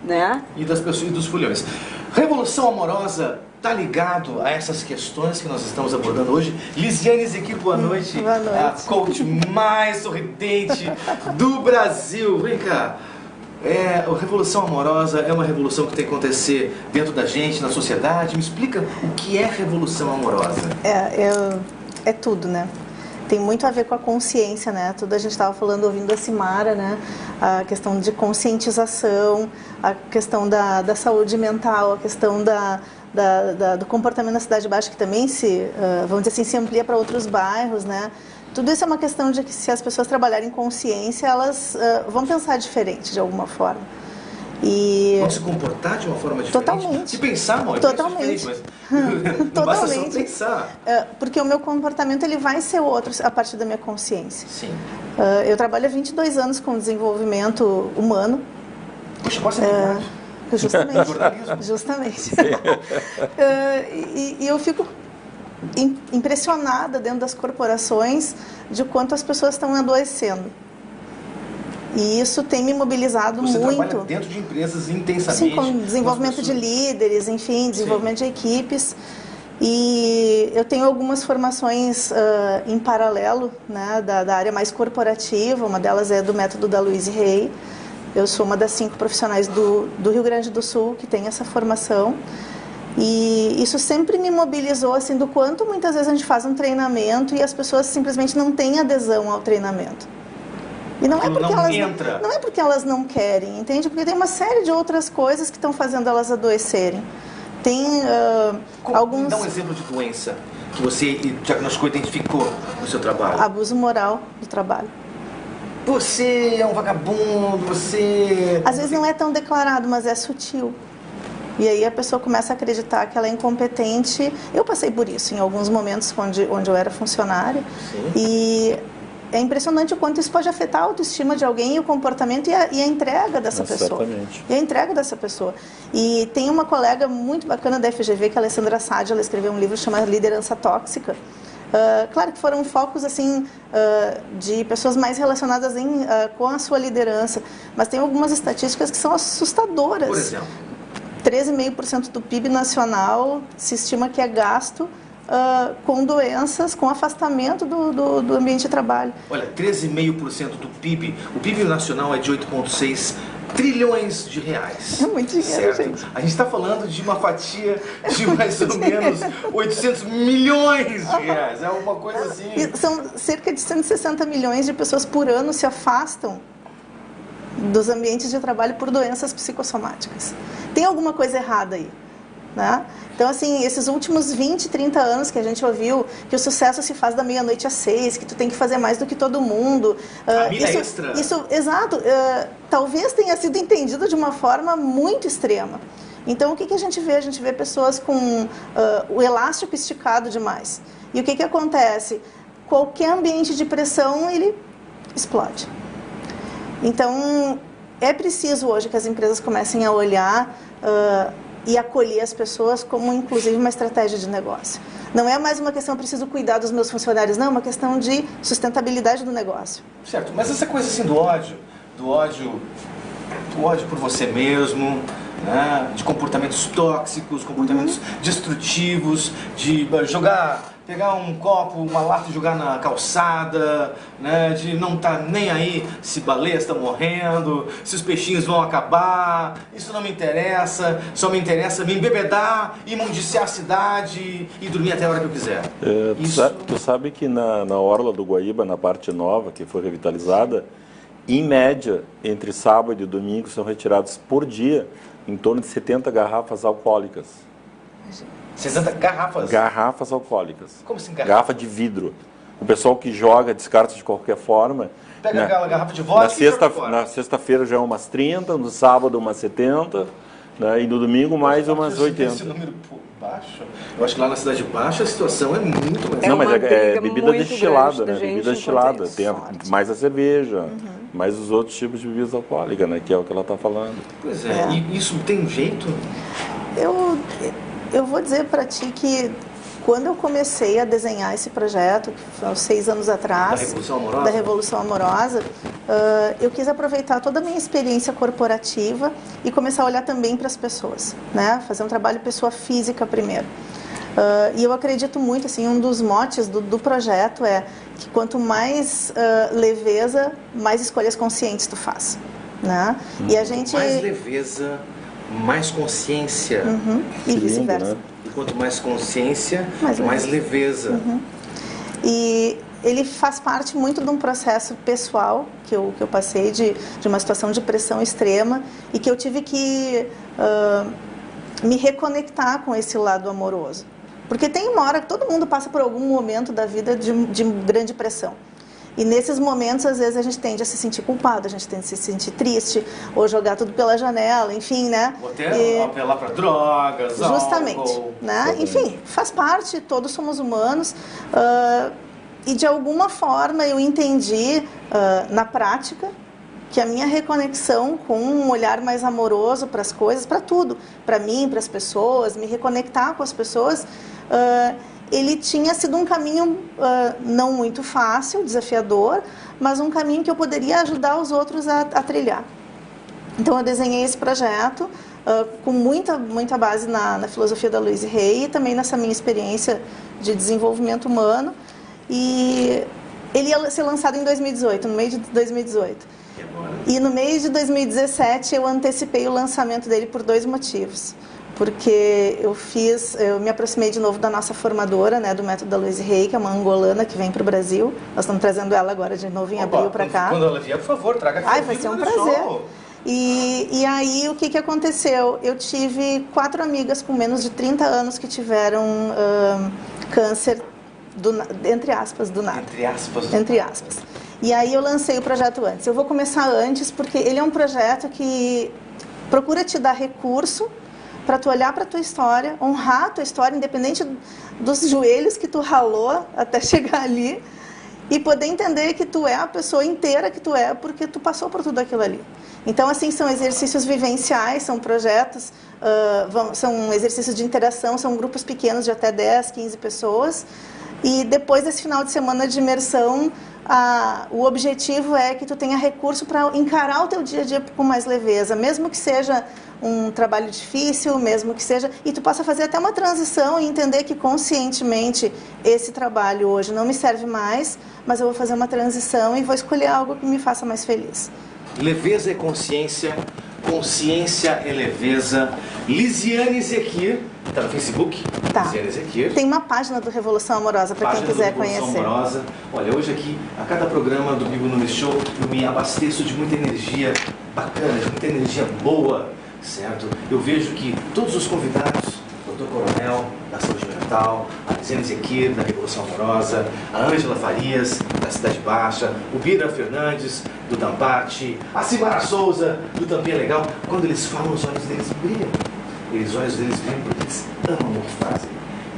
né? E das pessoas e dos fulhões. Revolução amorosa está ligado a essas questões que nós estamos abordando hoje. Lisiane Ezequiel, boa noite. Boa noite. A coach mais sorridente do Brasil. Vem cá. A revolução amorosa é uma revolução que tem que acontecer dentro da gente, na sociedade. Me explica o que é revolução amorosa. É tudo, né? Tem muito a ver com a consciência, né? Tudo a gente estava falando, ouvindo a Simara, né? A questão de conscientização, a questão da saúde mental, a questão do comportamento na Cidade Baixa, que também vamos dizer assim, se amplia para outros bairros, né? Tudo isso é uma questão de que se as pessoas trabalharem em consciência, elas vão pensar diferente de alguma forma. Vão se comportar de uma forma diferente? Totalmente. Se pensar, amor, totalmente. Mas não basta só pensar. Porque o meu comportamento ele vai ser outro a partir da minha consciência. Sim. Eu trabalho há 22 anos com desenvolvimento humano. Puxa, posso ser Justamente. E eu fico impressionada dentro das corporações de quanto as pessoas estão adoecendo. E isso tem me mobilizado muito. Você trabalha dentro de empresas intensamente. Sim, com desenvolvimento de líderes, enfim, desenvolvimento de equipes. E eu tenho algumas formações em paralelo, né, da área mais corporativa. Uma delas é do método da Louise Hay. Eu sou uma das 5 profissionais do Rio Grande do Sul que tem essa formação. E isso sempre me mobilizou, assim, do quanto muitas vezes a gente faz um treinamento e as pessoas simplesmente não têm adesão ao treinamento. E não é porque elas não querem, entende? Porque tem uma série de outras coisas que estão fazendo elas adoecerem. Tem alguns... Dá um exemplo de doença que você diagnosticou e identificou no seu trabalho. Abuso moral do trabalho. Você é um vagabundo, você... Às vezes não é tão declarado, mas é sutil. E aí a pessoa começa a acreditar que ela é incompetente. Eu passei por isso em alguns momentos onde eu era funcionária. Sim. E é impressionante o quanto isso pode afetar a autoestima de alguém e o comportamento e a entrega dessa pessoa. E a entrega dessa pessoa. E tem uma colega muito bacana da FGV, que é a Alessandra Sade, ela escreveu um livro chamado Liderança Tóxica. Claro que foram focos assim, de pessoas mais relacionadas com a sua liderança, mas tem algumas estatísticas que são assustadoras. Por exemplo? 13,5% do PIB nacional se estima que é gasto com doenças, com afastamento do ambiente de trabalho. Olha, 13,5% do PIB, o PIB nacional é de 8,6 trilhões de reais. É muito dinheiro, certo? gente. A gente está falando de uma fatia de mais ou menos 800 milhões de reais. É uma coisa assim... E são cerca de 160 milhões de pessoas por ano se afastam dos ambientes de trabalho por doenças psicossomáticas. Tem alguma coisa errada aí, né? Então, assim, esses últimos 20, 30 anos que a gente ouviu que o sucesso se faz da meia-noite às 6, que tu tem que fazer mais do que todo mundo. A mina extra. Exato. Talvez tenha sido entendido de uma forma muito extrema. Então, o que a gente vê? A gente vê pessoas com o elástico esticado demais. E o que acontece? Qualquer ambiente de pressão, ele explode. Então, é preciso hoje que as empresas comecem a olhar e acolher as pessoas como, inclusive, uma estratégia de negócio. Não é mais uma questão, eu preciso cuidar dos meus funcionários, não, é uma questão de sustentabilidade do negócio. Certo, mas essa coisa assim do ódio por você mesmo, né? De comportamentos tóxicos, comportamentos destrutivos, de pegar um copo, uma lata e jogar na calçada, né? De não estar nem aí se baleias estão morrendo, se os peixinhos vão acabar, isso não me interessa, só me interessa me embebedar, imundiciar a cidade e dormir até a hora que eu quiser. Tu sabe que na Orla do Guaíba, na parte nova, que foi revitalizada, em média, entre sábado e domingo, são retirados por dia em torno de 70 garrafas alcoólicas. 60 garrafas? Garrafas alcoólicas. Como assim garrafa? Garrafa de vidro. O pessoal que joga, descarta de qualquer forma. Pega né? aquela garrafa de vodka e joga fora. Na sexta-feira já é umas 30, no sábado umas 70, né? E no domingo mais umas 80. Esse número baixo, eu acho que lá na Cidade Baixa a situação é muito mais... Não, mas uma briga é bebida muito destilada, grande da né? gente Bebida enquanto destilada. isso. Tem mais a cerveja, mais os outros tipos de bebidas alcoólicas, né? Que é o que ela está falando. Pois é, e isso tem um jeito? Eu vou dizer para ti que quando eu comecei a desenhar esse projeto, que foi há 6 anos atrás, da Revolução Amorosa, eu quis aproveitar toda a minha experiência corporativa e começar a olhar também para as pessoas, né? Fazer um trabalho pessoa física primeiro. E eu acredito muito, assim, um dos motes do projeto é que quanto mais leveza, mais escolhas conscientes tu faz, né? E a gente... Mais leveza, mais consciência. E vice-versa. Né? E quanto mais consciência, mais leveza. E ele faz parte muito de um processo pessoal que eu passei de uma situação de pressão extrema e que eu tive que me reconectar com esse lado amoroso. Porque tem uma hora que todo mundo passa por algum momento da vida de grande pressão. E nesses momentos, às vezes, a gente tende a se sentir culpado, a gente tende a se sentir triste, ou jogar tudo pela janela, enfim, né? Ou até apelar para drogas, justamente, álcool. né? Enfim, faz parte, todos somos humanos. E de alguma forma eu entendi na prática que a minha reconexão com um olhar mais amoroso para as coisas, para tudo, para mim, para as pessoas, me reconectar com as pessoas, ele tinha sido um caminho não muito fácil, desafiador, mas um caminho que eu poderia ajudar os outros a trilhar. Então eu desenhei esse projeto com muita base na filosofia da Louise Hay e também nessa minha experiência de desenvolvimento humano. E ele ia ser lançado em 2018, no meio de 2018. E no mês de 2017 eu antecipei o lançamento dele por 2 motivos. Porque eu me aproximei de novo da nossa formadora, né, do método da Louise Hay, que é uma angolana que vem para o Brasil. Nós estamos trazendo ela agora de novo em abril para cá. Quando ela vier, por favor, traga aqui. Vai ser um prazer. E aí, o que aconteceu? Eu tive 4 amigas com menos de 30 anos que tiveram câncer, entre aspas, do nada. Entre aspas. Entre aspas. E aí eu lancei o projeto antes. Eu vou começar antes porque ele é um projeto que procura te dar recurso para tu olhar para a tua história, honrar a tua história, independente dos joelhos que tu ralou até chegar ali, e poder entender que tu é a pessoa inteira que tu é, porque tu passou por tudo aquilo ali. Então, assim, são exercícios vivenciais, são projetos, são exercícios de interação, são grupos pequenos de até 10, 15 pessoas, e depois desse final de semana de imersão, o objetivo é que tu tenha recurso para encarar o teu dia a dia com mais leveza, mesmo que seja um trabalho difícil, mesmo que seja, e tu possa fazer até uma transição e entender que conscientemente esse trabalho hoje não me serve mais, mas eu vou fazer uma transição e vou escolher algo que me faça mais feliz. Leveza é consciência, consciência é leveza. Lisiane Zekir, está no Facebook? Tá. Lisiane Zekir. Tem uma página do Revolução Amorosa para quem quiser conhecer. Amorosa. Olha, hoje aqui, a cada programa do Bibo Nunes Show, eu me abasteço de muita energia bacana, de muita energia boa, certo? Eu vejo que todos os convidados, Dr. Coronel, da Saúde Mental, a Lisiane Zekir, da Revolução Amorosa, a Ângela Farias, da Cidade Baixa, o Bira Fernandes, do Damparte, a Simara Souza, do Também é Legal, quando eles falam, os olhos deles brilham. Os olhos deles brilham porque eles amam o que fazem.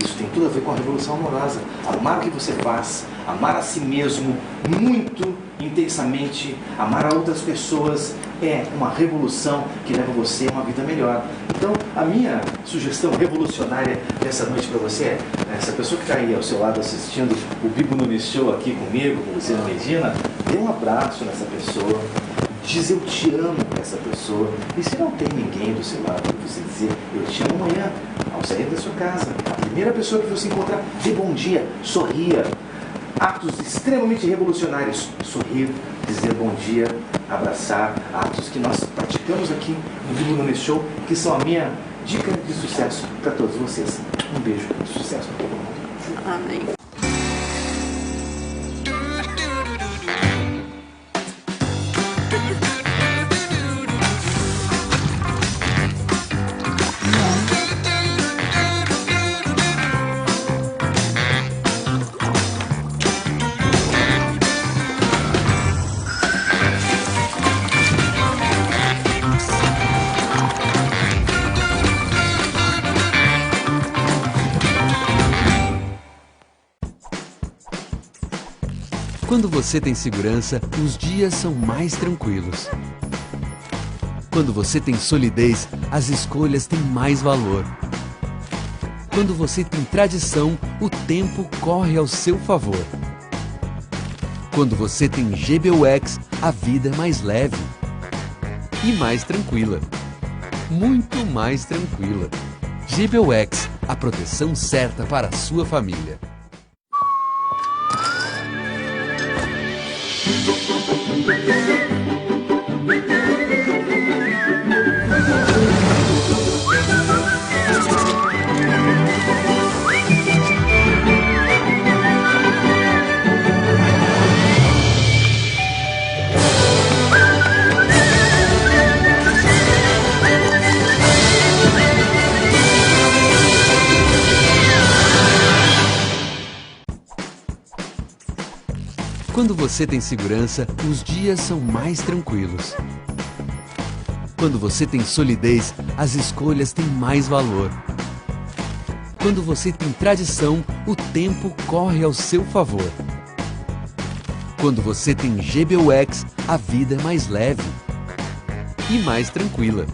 Isso tem tudo a ver com a Revolução Amorosa. Amar o que você faz, amar a si mesmo muito intensamente, amar a outras pessoas é uma revolução que leva você a uma vida melhor. Então, a minha sugestão revolucionária dessa noite para você é, essa pessoa que está aí ao seu lado assistindo o Bibo Nunes Show aqui comigo, com Luciana Medina, dê um abraço nessa pessoa, diz eu te amo para essa pessoa. E se não tem ninguém do seu lado para você dizer eu te amo amanhã, ao sair da sua casa, a primeira pessoa que você encontrar, dê bom dia, sorria. Atos extremamente revolucionários, sorrir, dizer bom dia, abraçar, atos que nós praticamos aqui no Bibo Nunes Show, que são a minha dica de sucesso para todos vocês. Um beijo de sucesso para todo mundo. Amém. Quando você tem segurança, os dias são mais tranquilos. Quando você tem solidez, as escolhas têm mais valor. Quando você tem tradição, o tempo corre ao seu favor. Quando você tem GBUX, a vida é mais leve e mais tranquila. Muito mais tranquila. GBUX, a proteção certa para a sua família. Quando você tem segurança, os dias são mais tranquilos. Quando você tem solidez, as escolhas têm mais valor. Quando você tem tradição, o tempo corre ao seu favor. Quando você tem GBUX, a vida é mais leve e mais tranquila.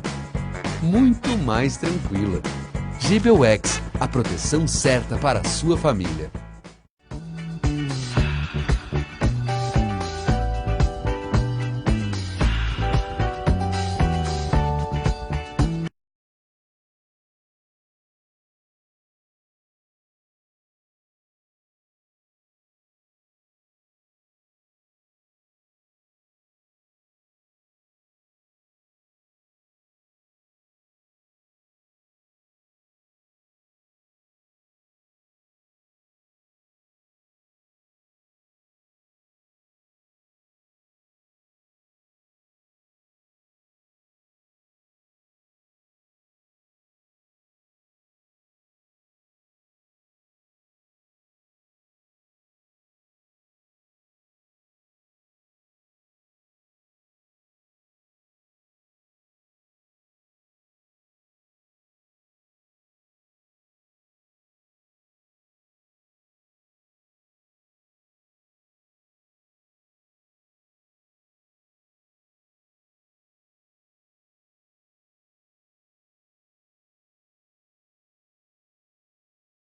Muito mais tranquila. GBUX, a proteção certa para a sua família.